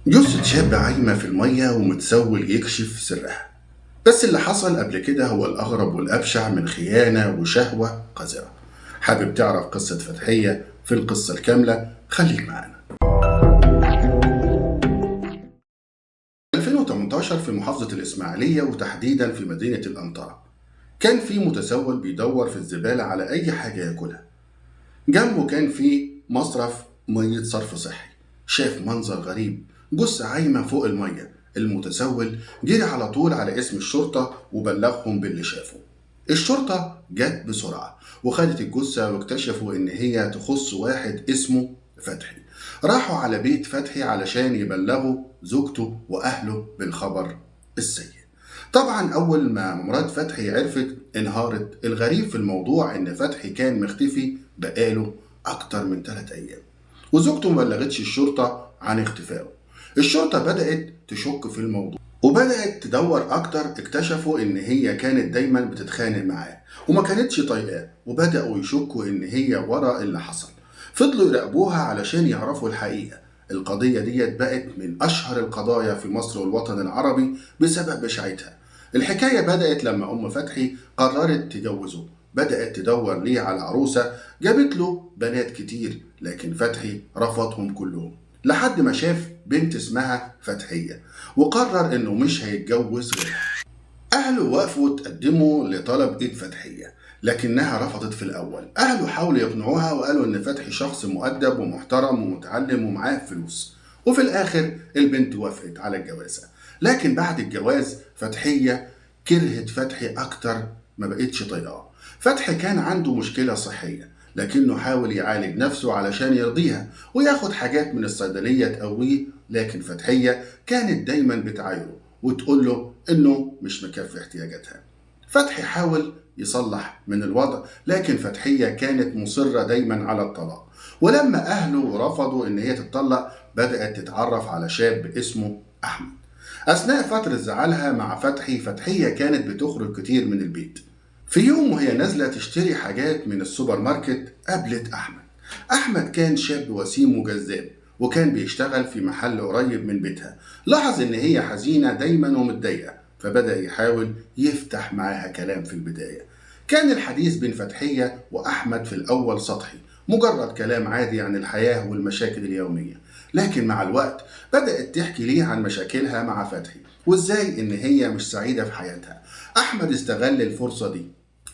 جثة شاب عايمة في المية ومتسول يكشف سرها. بس اللي حصل قبل كده هو الأغرب والأبشع من خيانة وشهوة قذرة. حابب تعرف قصة فتحية في القصة الكاملة؟ خليك معانا. 2018 في محافظة الإسماعيلية وتحديدا في مدينة الأنطرة، كان في متسول بيدور في الزبالة على أي حاجة ياكلها. جنبه كان في مصرف مية صرف صحي. شاف منظر غريب، جثة عايمة فوق المية. المتسول جري على طول على اسم الشرطة وبلغهم باللي شافه. الشرطة جت بسرعة وخدت الجثة واكتشفوا إن هي تخص واحد اسمه فتحي. راحوا على بيت فتحي علشان يبلغوا زوجته وأهله بالخبر السيء. طبعا أول ما مرات فتحي عرفت انهارت. الغريب في الموضوع إن فتحي كان مختفي بقاله أكتر من 3 أيام، وزوجته مبلغتش الشرطة عن اختفائه. الشرطة بدأت تشك في الموضوع وبدأت تدور أكتر. اكتشفوا إن هي كانت دايما بتتخانق معاه وما كانتش طايقاه، وبدأوا يشكوا إن هي ورا اللي حصل. فضلوا يراقبوها علشان يعرفوا الحقيقة. القضية ديت بقت من أشهر القضايا في مصر والوطن العربي بسبب بشاعتها. الحكاية بدأت لما أم فتحي قررت تجوزه. بدأت تدور ليه على عروسة، جابت له بنات كتير لكن فتحي رفضهم كلهم، لحد ما شاف بنت اسمها فتحية وقرر انه مش هيتجوز غيرها. اهله وقفوا تقدموا لطلب ايد فتحية لكنها رفضت في الاول. اهله حاولوا يقنعوها وقالوا ان فتحي شخص مؤدب ومحترم ومتعلم ومعاه فلوس، وفي الاخر البنت وافقت على الجوازة. لكن بعد الجواز فتحية كرهت فتحي اكتر، ما بقتش طايقاه. فتحي كان عنده مشكلة صحية لكنه حاول يعالج نفسه علشان يرضيها وياخد حاجات من الصيدلية تقويه، لكن فتحية كانت دايما بتعايره وتقول له انه مش مكفي احتياجاتها. فتحي حاول يصلح من الوضع لكن فتحية كانت مصرة دايما على الطلاق. ولما اهله رفضوا ان هي تتطلق بدأت تتعرف على شاب اسمه احمد. اثناء فترة زعلها مع فتحي، فتحية كانت بتخرج كتير من البيت. في يوم وهي نازلة تشتري حاجات من السوبر ماركت قابلت أحمد. أحمد كان شاب وسيم وجذاب وكان بيشتغل في محل قريب من بيتها. لاحظ إن هي حزينة دايما ومتضايقة فبدأ يحاول يفتح معاها كلام. في البداية كان الحديث بين فتحية وأحمد في الأول سطحي، مجرد كلام عادي عن الحياة والمشاكل اليومية. لكن مع الوقت بدأت تحكي ليه عن مشاكلها مع فتحي وإزاي إن هي مش سعيدة في حياتها. أحمد استغل الفرصة دي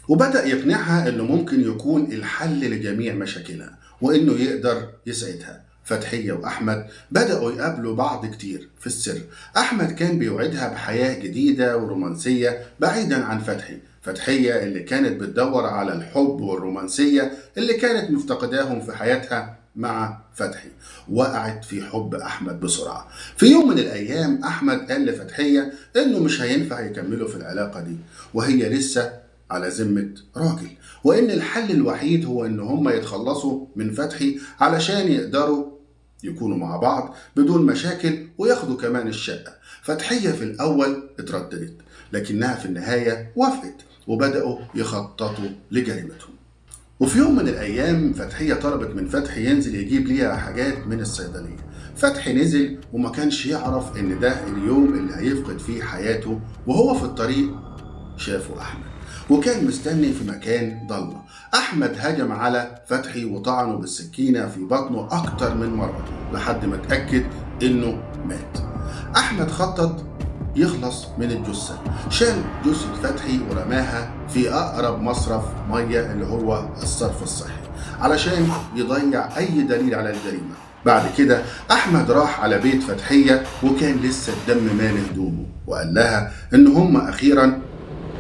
وبدأ يقنعها إنه ممكن يكون الحل لجميع مشاكلها وإنه يقدر يسعدها. فتحية وأحمد بدأوا يقابلوا بعض كتير في السر. أحمد كان بيوعدها بحياة جديدة ورومانسية بعيدا عن فتحي. فتحية اللي كانت بتدور على الحب والرومانسية اللي كانت مفتقداهم في حياتها مع فتحي، وقعت في حب أحمد بسرعة. في يوم من الأيام أحمد قال لفتحية إنه مش هينفع يكملوا في العلاقة دي وهي لسه على ذمة راجل، وإن الحل الوحيد هو إن هما يتخلصوا من فتحي علشان يقدروا يكونوا مع بعض بدون مشاكل وياخدوا كمان الشقة. فتحية في الأول اترددت لكنها في النهاية وافقت وبدأوا يخططوا لجريمتهم. وفي يوم من الأيام فتحية طلبت من فتحي ينزل يجيب ليها حاجات من الصيدلية. فتحي نزل وما كانش يعرف إن ده اليوم اللي هيفقد فيه حياته. وهو في الطريق شافه أحمد وكان مستني في مكان ضلمة. أحمد هجم على فتحي وطعنه بالسكينة في بطنه أكتر من مرة لحد ما اتأكد إنه مات. أحمد خطط يخلص من الجثة، شال جثة فتحي ورماها في أقرب مصرف مية اللي هو الصرف الصحي علشان يضيع أي دليل على الجريمة. بعد كده أحمد راح على بيت فتحية وكان لسه الدم مال هدومه وقال لها إن هم أخيرا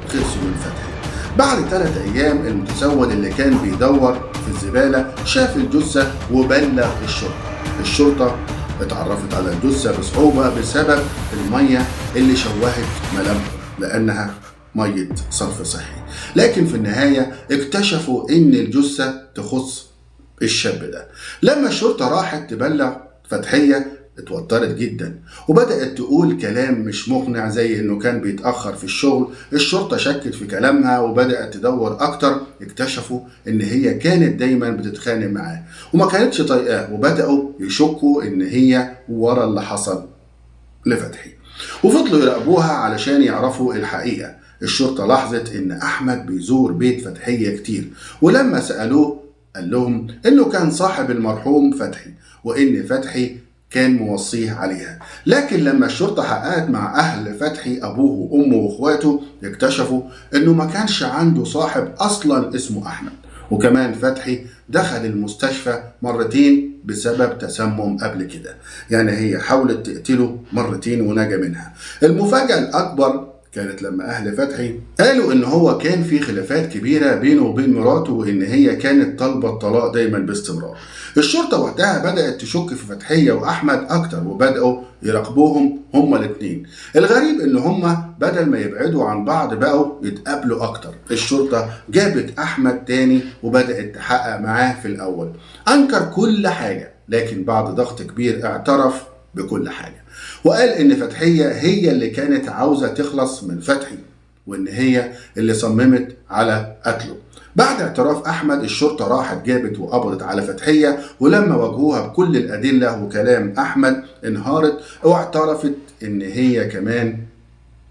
خلصوا من فتحي. بعد 3 أيام المتسول اللي كان بيدور في الزبالة شاف الجثة وبلغ الشرطة اتعرفت على الجثة بصعوبة بسبب المية اللي شوهت ملامحه لأنها مية صرف صحي. لكن في النهاية اكتشفوا إن الجثة تخص الشاب ده. لما الشرطة راحت تبلغ فتحية اتوترت جدا وبدأت تقول كلام مش مقنع زي انه كان بيتأخر في الشغل. الشرطة شكت في كلامها وبدأت تدور اكتر. اكتشفوا ان هي كانت دايما بتتخانق معاه وما كانتش طايقاه، وبدأوا يشكوا ان هي ورا اللي حصل لفتحي، وفضلوا يراقبوها علشان يعرفوا الحقيقة. الشرطة لاحظت إن أحمد بيزور بيت فتحية كتير، ولما سألوه قال لهم إنه كان صاحب المرحوم فتحي، وإن فتحي كان موصيه عليها. لكن لما الشرطة حققت مع أهل فتحي أبوه وأمه وإخواته اكتشفوا إنه ما كانش عنده صاحب أصلا اسمه أحمد. وكمان فتحي دخل المستشفى مرتين بسبب تسمم قبل كده، يعني هي حاولت تقتله مرتين ونجا منها. المفاجأة الأكبر كانت لما أهل فتحي قالوا إن هو كان في خلافات كبيرة بينه وبين مراته، وإن هي كانت طالبة الطلاق دايما باستمرار. الشرطة وقتها بدأت تشك في فتحية وأحمد أكتر، وبدأوا يراقبوهم هما الاتنين. الغريب إن هما بدل ما يبعدوا عن بعض بقوا يتقابلوا أكتر. الشرطة جابت أحمد تاني وبدأت تحقق معاه. في الأول أنكر كل حاجة، لكن بعد ضغط كبير اعترف بكل حاجة، وقال إن فتحية هي اللي كانت عاوزة تخلص من فتحي، وإن هي اللي صممت على قتله. بعد اعتراف أحمد الشرطة راحت جابت وقبضت على فتحية، ولما واجهوها بكل الأدلة وكلام أحمد انهارت واعترفت إن هي كمان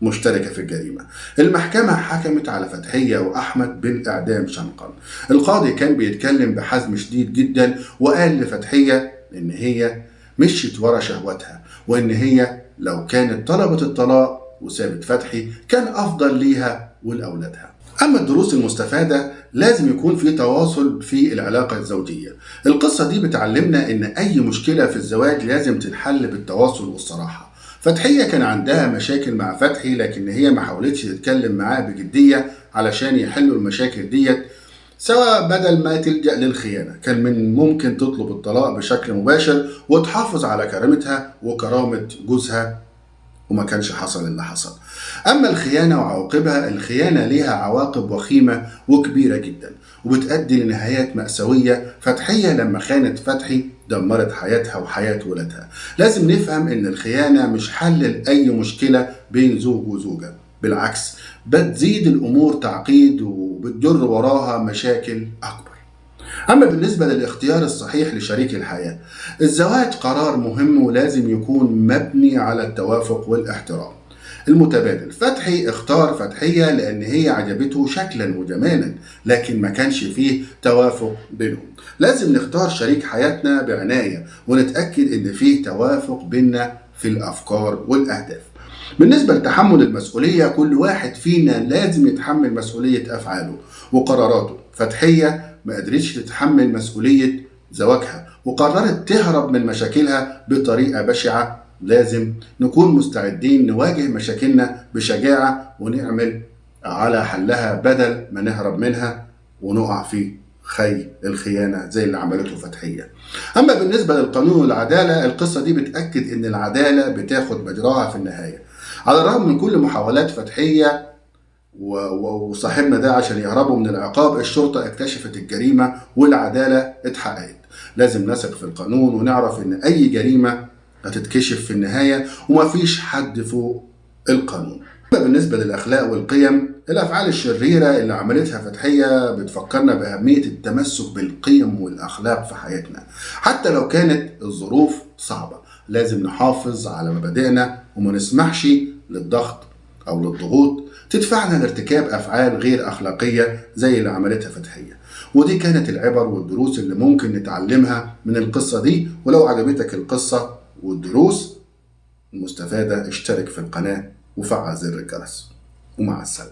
مشتركة في الجريمة. المحكمة حكمت على فتحية وأحمد بالإعدام شنقا. القاضي كان بيتكلم بحزم شديد جدا، وقال لفتحية إن هي مشيت ورا شهوتها، وإن هي لو كانت طلبت الطلاق وسابت فتحي كان أفضل ليها ولأولادها. أما الدروس المستفادة، لازم يكون في تواصل في العلاقة الزوجية. القصة دي بتعلمنا إن أي مشكلة في الزواج لازم تنحل بالتواصل والصراحة. فتحية كان عندها مشاكل مع فتحي، لكن هي ما حاولتش تتكلم معاه بجدية علشان يحلوا المشاكل ديت، سواء بدل ما تلجأ للخيانة. كان من ممكن تطلب الطلاق بشكل مباشر وتحافظ على كرامتها وكرامة جوزها، وما كانش حصل اللي حصل. أما الخيانة وعواقبها، الخيانة ليها عواقب وخيمة وكبيرة جدا، وبتؤدي لنهايات مأساوية. فتحية لما خانت فتحي دمرت حياتها وحياة ولادها. لازم نفهم إن الخيانة مش حل لأي مشكلة بين زوج وزوجة، بالعكس بتزيد الأمور تعقيد وبتجر وراها مشاكل أكبر. أما بالنسبة للاختيار الصحيح لشريك الحياة، الزواج قرار مهم ولازم يكون مبني على التوافق والاحترام المتبادل. فتحي اختار فتحية لأن هي عجبته شكلا وجمالا، لكن ما كانش فيه توافق بينهم. لازم نختار شريك حياتنا بعناية ونتأكد إن فيه توافق بيننا في الأفكار والأهداف. بالنسبة لتحمل المسؤولية، كل واحد فينا لازم يتحمل مسؤولية أفعاله وقراراته. فتحية ما قدرتش تتحمل مسؤولية زواجها وقررت تهرب من مشاكلها بطريقة بشعة. لازم نكون مستعدين نواجه مشاكلنا بشجاعة ونعمل على حلها بدل ما نهرب منها ونقع في خي الخيانة زي اللي عملته فتحية. أما بالنسبة للقانون والعدالة، القصة دي بتأكد إن العدالة بتاخد مجراها في النهاية. على الرغم من كل محاولات فتحية وصاحبنا ده عشان يهربوا من العقاب، الشرطة اكتشفت الجريمة والعدالة اتحققت. لازم نثق في القانون ونعرف إن أي جريمة هتتكشف في النهاية، ومفيش حد فوق القانون. بالنسبة للأخلاق والقيم، الأفعال الشريرة اللي عملتها فتحية بتفكرنا بأهمية التمسك بالقيم والأخلاق في حياتنا. حتى لو كانت الظروف صعبة لازم نحافظ على مبادئنا وما نسمحش للضغط أو للضغوط تدفعنا لارتكاب أفعال غير أخلاقية زي اللي عملتها فتحية. ودي كانت العبر والدروس اللي ممكن نتعلمها من القصة دي. ولو عجبتك القصة والدروس المستفادة اشترك في القناة وفعل زر الجرس، ومع السلامة.